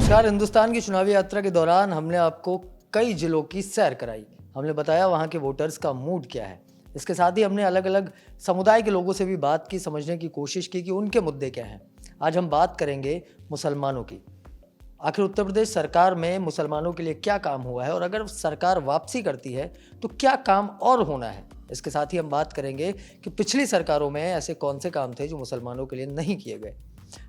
नमस्कार। हिंदुस्तान की चुनावी यात्रा के दौरान हमने आपको कई जिलों की सैर कराई। हमने बताया वहाँ के वोटर्स का मूड क्या है। इसके साथ ही हमने अलग अलग समुदाय के लोगों से भी बात की, समझने की कोशिश की कि उनके मुद्दे क्या हैं। आज हम बात करेंगे मुसलमानों की। आखिर उत्तर प्रदेश सरकार में मुसलमानों के लिए क्या काम हुआ है और अगर सरकार वापसी करती है तो क्या काम और होना है। इसके साथ ही हम बात करेंगे कि पिछली सरकारों में ऐसे कौन से काम थे जो मुसलमानों के लिए नहीं किए गए।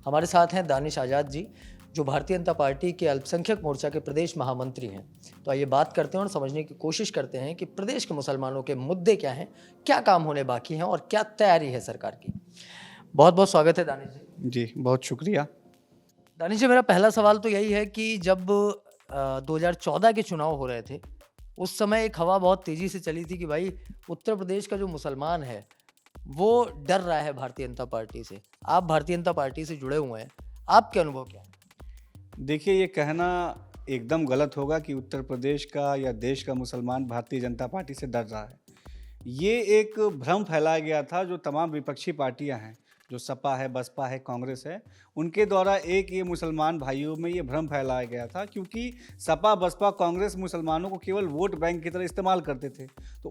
हमारे साथ हैं दानिश आज़ाद जी, जो भारतीय जनता पार्टी के अल्पसंख्यक मोर्चा के प्रदेश महामंत्री हैं। तो आइए बात करते हैं और समझने की कोशिश करते हैं कि प्रदेश के मुसलमानों के मुद्दे क्या हैं, क्या काम होने बाकी हैं और क्या तैयारी है सरकार की। बहुत बहुत स्वागत है दानिश जी। जी, बहुत शुक्रिया। दानिश जी, मेरा पहला सवाल तो यही है कि जब 2014 के चुनाव हो रहे थे, उस समय एक हवा बहुत तेज़ी से चली थी कि भाई उत्तर प्रदेश का जो मुसलमान है, वो डर रहा है भारतीय जनता पार्टी से। आप भारतीय जनता पार्टी से जुड़े हुए हैं, आपके अनुभव क्या हैं? देखिए, ये कहना एकदम गलत होगा कि उत्तर प्रदेश का या देश का मुसलमान भारतीय जनता पार्टी से डर रहा है। ये एक भ्रम फैलाया गया था जो तमाम विपक्षी पार्टियां हैं, जो सपा है, बसपा है, कांग्रेस है, उनके द्वारा एक ये मुसलमान भाइयों में ये भ्रम फैलाया गया था क्योंकि सपा, बसपा, कांग्रेस मुसलमानों को केवल वोट बैंक की तरह इस्तेमाल करते थे। तो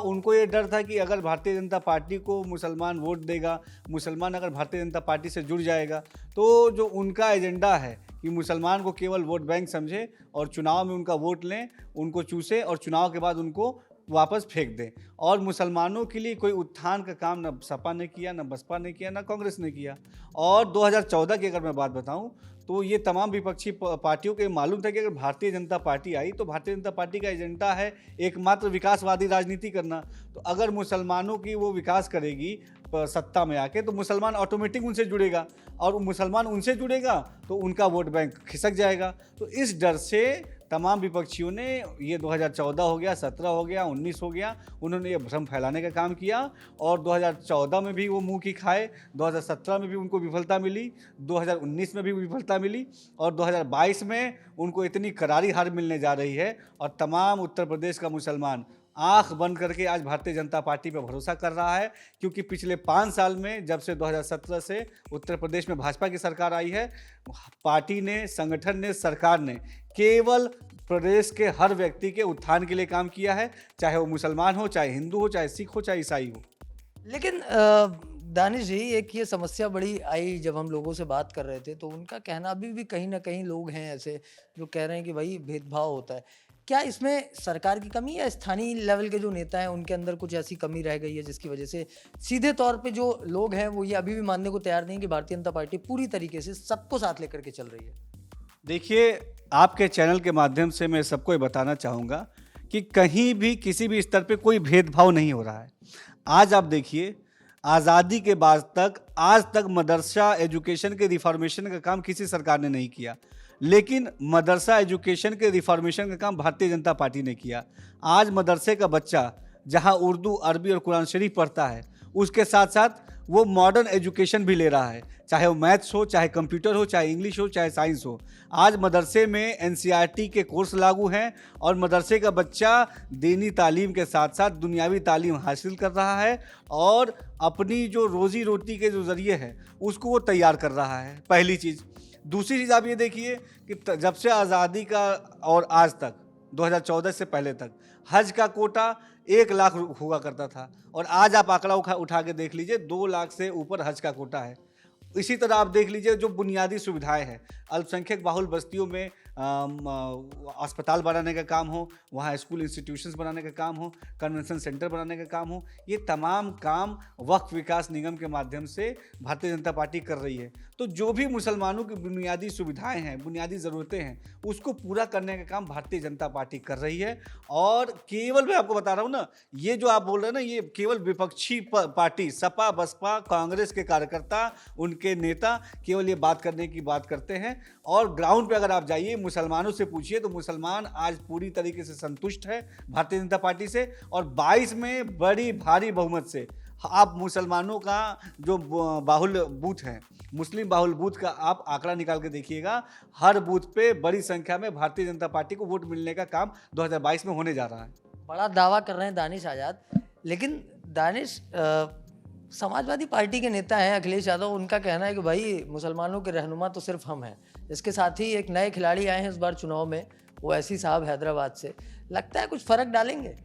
उनको ये डर था कि अगर भारतीय जनता पार्टी को मुसलमान वोट देगा, मुसलमान अगर भारतीय जनता पार्टी से जुड़ जाएगा, तो जो उनका एजेंडा है कि मुसलमान को केवल वोट बैंक समझे और चुनाव में उनका वोट लें, उनको चूसे और चुनाव के बाद उनको वापस फेंक दें। और मुसलमानों के लिए कोई उत्थान का काम न सपा ने किया, न बसपा ने किया, न कांग्रेस ने किया। और 2014 की अगर मैं बात बताऊं तो ये तमाम विपक्षी पार्टियों को मालूम था कि अगर भारतीय जनता पार्टी आई तो भारतीय जनता पार्टी का एजेंडा है एकमात्र विकासवादी राजनीति करना। तो अगर मुसलमानों की वो विकास करेगी सत्ता में आके तो मुसलमान ऑटोमेटिक उनसे जुड़ेगा और मुसलमान उनसे जुड़ेगा तो उनका वोट बैंक खिसक जाएगा। तो इस डर से तमाम विपक्षियों ने ये 2014 हो गया, 17 हो गया, 19 हो गया, उन्होंने ये भ्रम फैलाने का काम किया और 2014 में भी वो मुंह की खाए, 2017 में भी उनको विफलता मिली, 2019 में भी विफलता मिली और 2022 में उनको इतनी करारी हार मिलने जा रही है। और तमाम उत्तर प्रदेश का मुसलमान आंख बंद करके आज भारतीय जनता पार्टी पर भरोसा कर रहा है क्योंकि पिछले 5 साल में जब से 2017 से उत्तर प्रदेश में भाजपा की सरकार आई है, पार्टी ने, संगठन ने, सरकार ने केवल प्रदेश के हर व्यक्ति के उत्थान के लिए काम किया है, चाहे वो मुसलमान हो, चाहे हिंदू हो, चाहे सिख हो, चाहे ईसाई हो। लेकिन दानिश जी, एक ये समस्या बड़ी आई जब हम लोगों से बात कर रहे थे, तो उनका कहना अभी भी कहीं न कहीं लोग हैं ऐसे जो कह रहे हैं कि भाई भेदभाव होता है। क्या इसमें सरकार की कमी है या स्थानीय लेवल के जो नेता हैं उनके अंदर कुछ ऐसी कमी रह गई है जिसकी वजह से सीधे तौर पे जो लोग हैं वो ये अभी भी मानने को तैयार नहीं कि भारतीय जनता पार्टी पूरी तरीके से सबको साथ लेकर के चल रही है? देखिए, आपके चैनल के माध्यम से मैं सबको ये बताना चाहूँगा कि कहीं भी किसी भी स्तर पे कोई भेदभाव नहीं हो रहा है। आज आप देखिए, आज़ादी के बाद तक आज तक मदरसा एजुकेशन के रिफॉर्मेशन का काम किसी सरकार ने नहीं किया, लेकिन मदरसा एजुकेशन के रिफॉर्मेशन का काम भारतीय जनता पार्टी ने किया। आज मदरसे का बच्चा जहां उर्दू, अरबी और कुरान शरीफ पढ़ता है, उसके साथ साथ वो मॉडर्न एजुकेशन भी ले रहा है, चाहे वो मैथ्स हो, चाहे कंप्यूटर हो, चाहे इंग्लिश हो, चाहे साइंस हो। आज मदरसे में एनसीईआरटी के कोर्स लागू हैं और मदरसे का बच्चा दीनी तालीम के साथ साथ दुनियावी तालीम हासिल कर रहा है और अपनी जो रोज़ी रोटी के जो ज़रिए है उसको वो तैयार कर रहा है, पहली चीज़। दूसरी चीज़ आप ये देखिए कि जब से आज़ादी का और आज तक 2014 से पहले तक हज का कोटा 1 लाख हुआ करता था और आज आप आंकड़ा उठा के देख लीजिए 2 लाख से ऊपर हज का कोटा है। इसी तरह आप देख लीजिए जो बुनियादी सुविधाएं हैं, अल्पसंख्यक बाहुल बस्तियों में अस्पताल बनाने का काम हो, वहाँ स्कूल इंस्टीट्यूशंस बनाने का काम हो, कन्वेंशन सेंटर बनाने का काम हो, ये तमाम काम वक्फ विकास निगम के माध्यम से भारतीय जनता पार्टी कर रही है। तो जो भी मुसलमानों की बुनियादी सुविधाएं हैं, बुनियादी ज़रूरतें हैं, उसको पूरा करने का काम भारतीय जनता पार्टी कर रही है। और केवल मैं आपको बता रहा हूँ ना, ये जो आप बोल रहे हैं ना, ये केवल विपक्षी पार्टी सपा, बसपा, कांग्रेस के कार्यकर्ता, उनके नेता केवल ये बात करने की बात करते हैं। और ग्राउंड पे अगर आप जाइए, मुसलमानों से पूछिए तो मुसलमान आज पूरी तरीके से संतुष्ट है भारतीय जनता पार्टी से और 22 में बड़ी भारी बहुमत से आप मुसलमानों का जो बाहुल बूथ है, मुस्लिम बाहुल बूथ का आप आंकड़ा निकाल के देखिएगा, हर बूथ पे बड़ी संख्या में भारतीय जनता पार्टी को वोट मिलने का काम 2022 में होने जा रहा है। बड़ा दावा कर रहे हैं दानिश आज़ाद, लेकिन दानिश समाजवादी पार्टी के नेता हैं अखिलेश यादव, उनका कहना है कि भाई मुसलमानों के रहनुमा तो सिर्फ हम हैं। इसके साथ ही एक नए खिलाड़ी आए हैं इस बार चुनाव में, ओवैसी साहब हैदराबाद से, लगता है कुछ फर्क डालेंगे?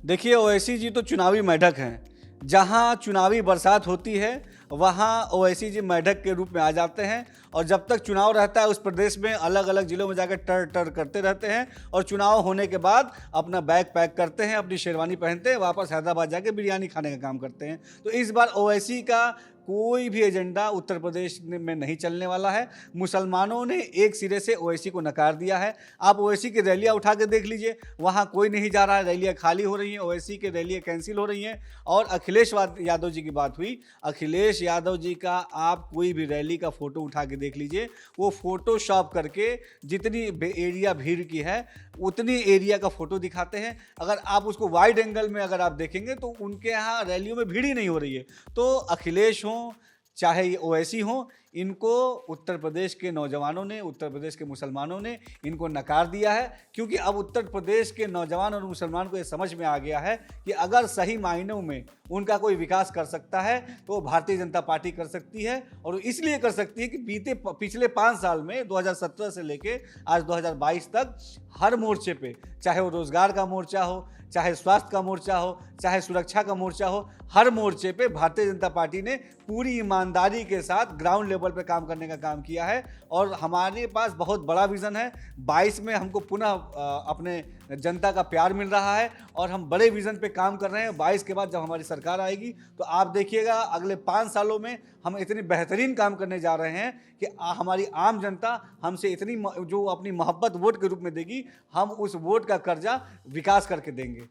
देखिए, ओवैसी जी तो चुनावी मेढक हैं। जहां चुनावी बरसात होती है वहां ओवैसी जी मेढक के रूप में आ जाते हैं, और जब तक चुनाव रहता है उस प्रदेश में अलग अलग जिलों में जाकर टर टर करते रहते हैं, और चुनाव होने के बाद अपना बैग पैक करते हैं, अपनी शेरवानी पहनते हैं, वापस हैदराबाद जाके बिरयानी खाने का काम करते हैं। तो इस बार ओवैसी का कोई भी एजेंडा उत्तर प्रदेश में नहीं चलने वाला है। मुसलमानों ने एक सिरे से ओवैसी को नकार दिया है। आप ओवैसी की रैलियां उठा के देख लीजिए, वहां कोई नहीं जा रहा है, रैलियां खाली हो रही हैं, ओवैसी की रैलियां कैंसिल हो रही हैं। और अखिलेश यादव जी की बात हुई, अखिलेश यादव जी का आप कोई भी रैली का फोटो उठा के देख लीजिए, वो फोटोशॉप करके जितनी एरिया भीड़ की है उतनी एरिया का फोटो दिखाते हैं। अगर आप उसको वाइड एंगल में अगर आप देखेंगे तो उनके यहाँ रैलियों में भीड़ ही नहीं हो रही है। तो अखिलेश हों चाहे ये ओवैसी हों, इनको उत्तर प्रदेश के नौजवानों ने, उत्तर प्रदेश के मुसलमानों ने इनको नकार दिया है, क्योंकि अब उत्तर प्रदेश के नौजवान और मुसलमान को ये समझ में आ गया है कि अगर सही मायनों में उनका कोई विकास कर सकता है तो भारतीय जनता पार्टी कर सकती है। और इसलिए कर सकती है कि पिछले 5 साल में 2017 से लेके आज 2022 तक हर मोर्चे पे, चाहे वो रोजगार का मोर्चा हो, चाहे स्वास्थ्य का मोर्चा हो, चाहे सुरक्षा का मोर्चा हो, हर मोर्चे पे भारतीय जनता पार्टी ने पूरी ईमानदारी के साथ ग्राउंड लेवल पे काम करने का काम किया है। और हमारे पास बहुत बड़ा विज़न है। 22 में हमको पुनः अपने जनता का प्यार मिल रहा है और हम बड़े विज़न पे काम कर रहे हैं। 22 के बाद जब हमारी सरकार आएगी तो आप देखिएगा अगले 5 सालों में हम इतनी बेहतरीन काम करने जा रहे हैं कि हमारी आम जनता हमसे इतनी जो अपनी मोहब्बत वोट के रूप में देगी, हम उस वोट का कर्जा विकास करके देंगे।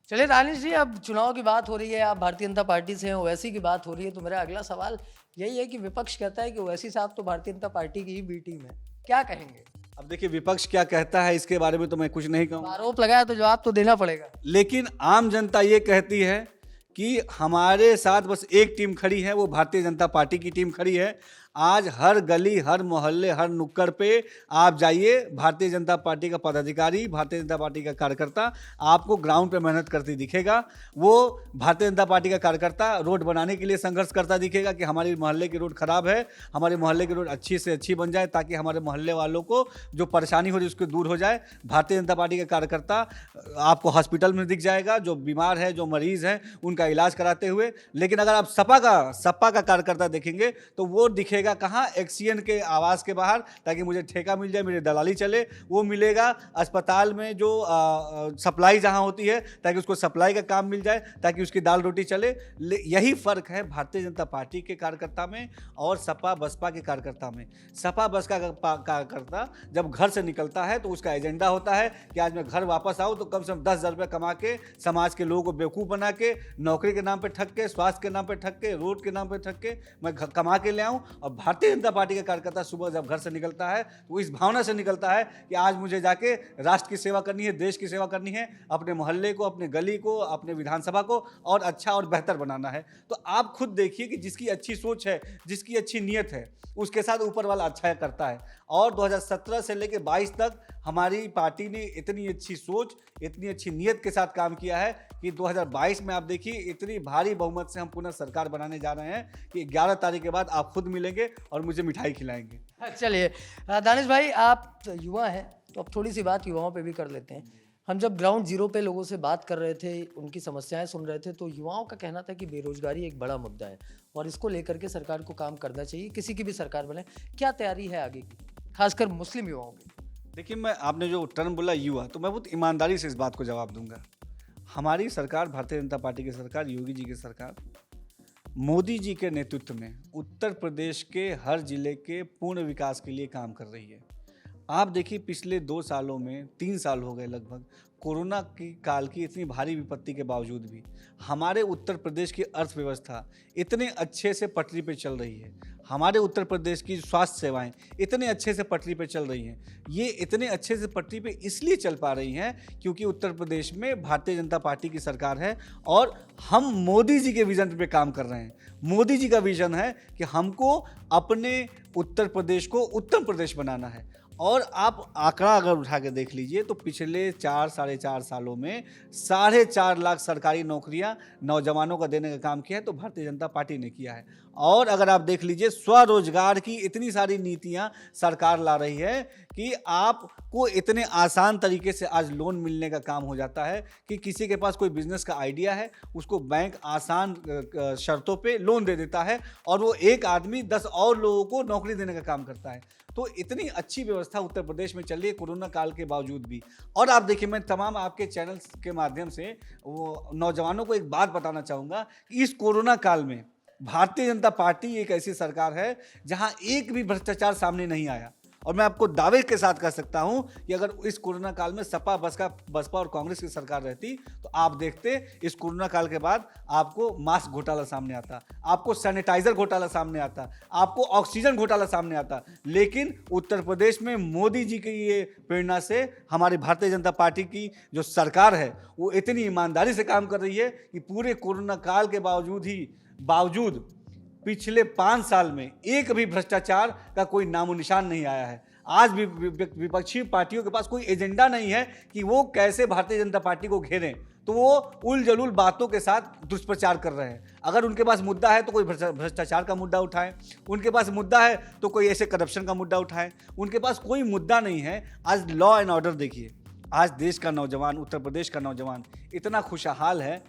चलिए दानिश जी, अब चुनाव की बात हो रही है, आप भारतीय जनता पार्टी से हैं, ओवैसी की बात हो रही है, तो मेरा अगला सवाल यही है कि विपक्ष कहता है कि ओवैसी साहब तो भारतीय जनता पार्टी की ही बी टीम है, क्या कहेंगे? अब देखिए, विपक्ष क्या कहता है इसके बारे में तो मैं कुछ नहीं कहूँगा। आरोप लगाया तो जवाब तो देना पड़ेगा। लेकिन आम जनता ये कहती है कि हमारे साथ बस एक टीम खड़ी है, वो भारतीय जनता पार्टी की टीम खड़ी है। आज हर गली, हर मोहल्ले, हर नुक्कड़ पे आप जाइए, भारतीय जनता पार्टी का पदाधिकारी, भारतीय जनता पार्टी का कार्यकर्ता आपको ग्राउंड पे मेहनत करती दिखेगा। वो भारतीय जनता पार्टी का कार्यकर्ता रोड बनाने के लिए संघर्ष करता दिखेगा कि हमारी मोहल्ले की रोड खराब है, हमारे मोहल्ले की रोड अच्छी से अच्छी बन जाए ताकि हमारे मोहल्ले वालों को जो परेशानी हो रही है उसको दूर हो जाए। भारतीय जनता पार्टी का कार्यकर्ता आपको हॉस्पिटल में दिख जाएगा, जो बीमार है, जो मरीज़ हैं, उनका इलाज कराते हुए। लेकिन अगर आप सपा का कार्यकर्ता देखेंगे तो वो दिखेगा कहाँ, एक्सीएन के आवास के बाहर, ताकि मुझे ठेका मिल जाए, मेरी दलाली चले। वो मिलेगा अस्पताल में जो सप्लाई जहाँ होती है, ताकि उसको सप्लाई का काम मिल जाए, ताकि उसकी दाल रोटी चले। यही फ़र्क है भारतीय जनता पार्टी के कार्यकर्ता में और सपा बसपा के कार्यकर्ता में। सपा बसपा का कार्यकर्ता जब घर से निकलता है तो उसका एजेंडा होता है कि आज मैं घर वापस आऊँ तो कम से कम 10,000 रुपये कमा के समाज के लोगों को बेवकूफ़ बना के, नौकरी के नाम पर ठग के, स्वास्थ्य के नाम पर ठग के, रोड के नाम पर ठग के मैं कमा के ले आऊँ। और भारतीय जनता पार्टी का कार्यकर्ता सुबह जब घर से निकलता है तो इस भावना से निकलता है कि आज मुझे जाके राष्ट्र की सेवा करनी है, देश की सेवा करनी है, अपने मोहल्ले को, अपने गली को, अपने विधानसभा को और अच्छा और बेहतर बनाना है। तो आप खुद देखिए कि जिसकी अच्छी सोच है, जिसकी अच्छी नीयत है, उसके साथ ऊपर वाला अच्छा करता है। और 2017 से लेकर 22 तक हमारी पार्टी ने इतनी अच्छी सोच, इतनी अच्छी नीयत के साथ काम किया है कि 2022 में आप देखिए इतनी भारी बहुमत से हम पुनः सरकार बनाने जा रहे हैं कि 11 तारीख के बाद आप खुद मिलेंगे और मुझे मिठाई खिलाएंगे। चलिए दानिश भाई, आप युवा हैं तो अब थोड़ी सी बात युवाओं पे भी कर लेते हैं। हम जब ग्राउंड जीरो पे लोगों से बात कर रहे थे, उनकी समस्याएं सुन रहे थे, तो युवाओं का कहना था कि बेरोजगारी एक बड़ा मुद्दा है और इसको लेकर के सरकार को काम करना चाहिए, किसी की भी सरकार बने। क्या तैयारी है आगे की, खासकर मुस्लिम युवाओं की? देखिए, आपने जो टर्म बोला युवा, तो मैं बहुत ईमानदारी से इस बात को जवाब दूंगा। हमारी सरकार, भारतीय जनता पार्टी की सरकार, योगी जी की सरकार, मोदी जी के नेतृत्व में उत्तर प्रदेश के हर जिले के पूर्ण विकास के लिए काम कर रही है। आप देखिए, पिछले 2 सालों में 3 साल हो गए लगभग, कोरोना की काल की इतनी भारी विपत्ति के बावजूद भी हमारे उत्तर प्रदेश की अर्थव्यवस्था इतने अच्छे से पटरी पे चल रही है। हमारे उत्तर प्रदेश की स्वास्थ्य सेवाएं इतने अच्छे से पटरी पे चल रही हैं। ये इतने अच्छे से पटरी पे इसलिए चल पा रही हैं क्योंकि उत्तर प्रदेश में भारतीय जनता पार्टी की सरकार है और हम मोदी जी के विजन पे काम कर रहे हैं। मोदी जी का विजन है कि हमको अपने उत्तर प्रदेश को उत्तम प्रदेश बनाना है और आप आंकड़ा अगर उठा के देख लीजिए तो पिछले 4 साढ़े 4 सालों में 4.5 लाख सरकारी नौकरियां नौजवानों को देने का काम किया है तो भारतीय जनता पार्टी ने किया है। और अगर आप देख लीजिए स्वरोजगार की इतनी सारी नीतियां सरकार ला रही है कि आपको इतने आसान तरीके से आज लोन मिलने का काम हो जाता है कि किसी के पास कोई बिजनेस का आइडिया है उसको बैंक आसान शर्तों पे लोन दे देता है और वो एक आदमी 10 और लोगों को नौकरी देने का काम करता है। तो इतनी अच्छी व्यवस्था उत्तर प्रदेश में चल रही है कोरोना काल के बावजूद भी। और आप देखिए, मैं तमाम आपके चैनल्स के माध्यम से वो नौजवानों को एक बात बताना चाहूँगा कि इस कोरोना काल में भारतीय जनता पार्टी एक ऐसी सरकार है जहां एक भी भ्रष्टाचार सामने नहीं आया। और मैं आपको दावे के साथ कह सकता हूं कि अगर इस कोरोना काल में सपा बसपा और कांग्रेस की सरकार रहती तो आप देखते इस कोरोना काल के बाद आपको मास्क घोटाला सामने आता, आपको सैनिटाइजर घोटाला सामने आता, आपको ऑक्सीजन घोटाला सामने आता। लेकिन उत्तर प्रदेश में मोदी जी की ये प्रेरणा से हमारी भारतीय जनता पार्टी की जो सरकार है वो इतनी ईमानदारी से काम कर रही है कि पूरे कोरोना काल के बावजूद पिछले 5 साल में एक भी भ्रष्टाचार का कोई नामो निशान नहीं आया है। आज भी विपक्षी पार्टियों के पास कोई एजेंडा नहीं है कि वो कैसे भारतीय जनता पार्टी को घेरें, तो वो उल जलूल बातों के साथ दुष्प्रचार कर रहे हैं। अगर उनके पास मुद्दा है तो कोई भ्रष्टाचार का मुद्दा उठाएं, उनके पास मुद्दा है तो कोई ऐसे करप्शन का मुद्दा उठाएं, उनके पास कोई मुद्दा नहीं है। आज लॉ एंड ऑर्डर देखिए, आज देश का नौजवान, उत्तर प्रदेश का नौजवान इतना खुशहाल है,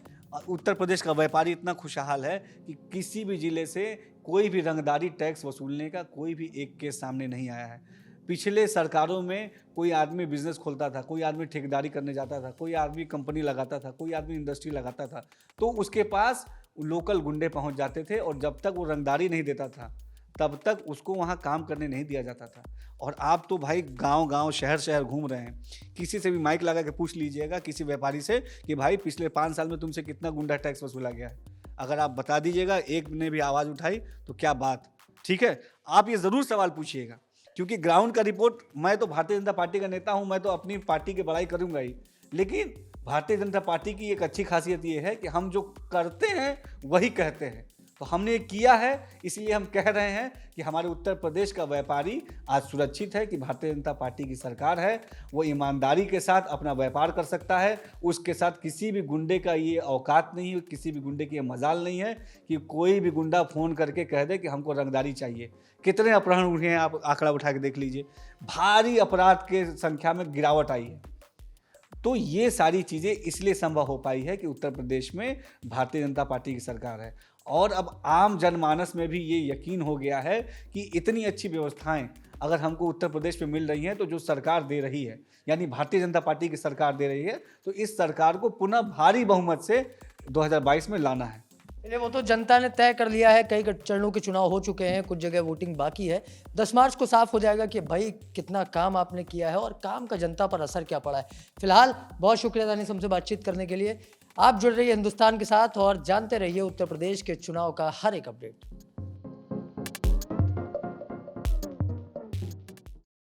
उत्तर प्रदेश का व्यापारी इतना खुशहाल है कि किसी भी जिले से कोई भी रंगदारी टैक्स वसूलने का कोई भी एक केस सामने नहीं आया है। पिछले सरकारों में कोई आदमी बिजनेस खोलता था, कोई आदमी ठेकेदारी करने जाता था, कोई आदमी कंपनी लगाता था, कोई आदमी इंडस्ट्री लगाता था, तो उसके पास लोकल गुंडे पहुंच जाते थे और जब तक वो रंगदारी नहीं देता था तब तक उसको वहाँ काम करने नहीं दिया जाता था। और आप तो भाई गांव-गांव शहर-शहर घूम रहे हैं, किसी से भी माइक लगा के पूछ लीजिएगा किसी व्यापारी से कि भाई पिछले 5 साल में तुमसे कितना गुंडा टैक्स वसूला गया है। अगर आप बता दीजिएगा, एक ने भी आवाज़ उठाई तो क्या बात, ठीक है। आप ये ज़रूर सवाल पूछिएगा क्योंकि ग्राउंड का रिपोर्ट, मैं तो भारतीय जनता पार्टी का नेता हूँ, मैं तो अपनी पार्टी की बड़ाई करूँगा ही, लेकिन भारतीय जनता पार्टी की एक अच्छी खासियत ये है कि हम जो करते हैं वही कहते हैं। तो हमने ये किया है, इसलिए हम कह रहे हैं कि हमारे उत्तर प्रदेश का व्यापारी आज सुरक्षित है कि भारतीय जनता पार्टी की सरकार है, वो ईमानदारी के साथ अपना व्यापार कर सकता है। उसके साथ किसी भी गुंडे का ये औकात नहीं है, किसी भी गुंडे की ये मजाल नहीं है कि कोई भी गुंडा फ़ोन करके कह दे कि हमको रंगदारी चाहिए। कितने अपहरण हुए हैं, आप आंकड़ा उठा के देख लीजिए, भारी अपराध के संख्या में गिरावट आई है। तो ये सारी चीज़ें इसलिए संभव हो पाई है कि उत्तर प्रदेश में भारतीय जनता पार्टी की सरकार है। और अब आम जनमानस में भी ये यकीन हो गया है कि इतनी अच्छी व्यवस्थाएं अगर हमको उत्तर प्रदेश में मिल रही हैं तो जो सरकार दे रही है, यानी भारतीय जनता पार्टी की सरकार दे रही है, तो इस सरकार को पुनः भारी बहुमत से 2022 में लाना है। चलिए, वो तो जनता ने तय कर लिया है। कई चरणों के चुनाव हो चुके हैं, कुछ जगह वोटिंग बाकी है। 10 मार्च को साफ हो जाएगा कि भाई कितना काम आपने किया है और काम का जनता पर असर क्या पड़ा है। फिलहाल बहुत शुक्रिया दानिश हमसे बातचीत करने के लिए। आप जुड़ रहिए हिंदुस्तान के साथ और जानते रहिए उत्तर प्रदेश के चुनाव का हर एक अपडेट।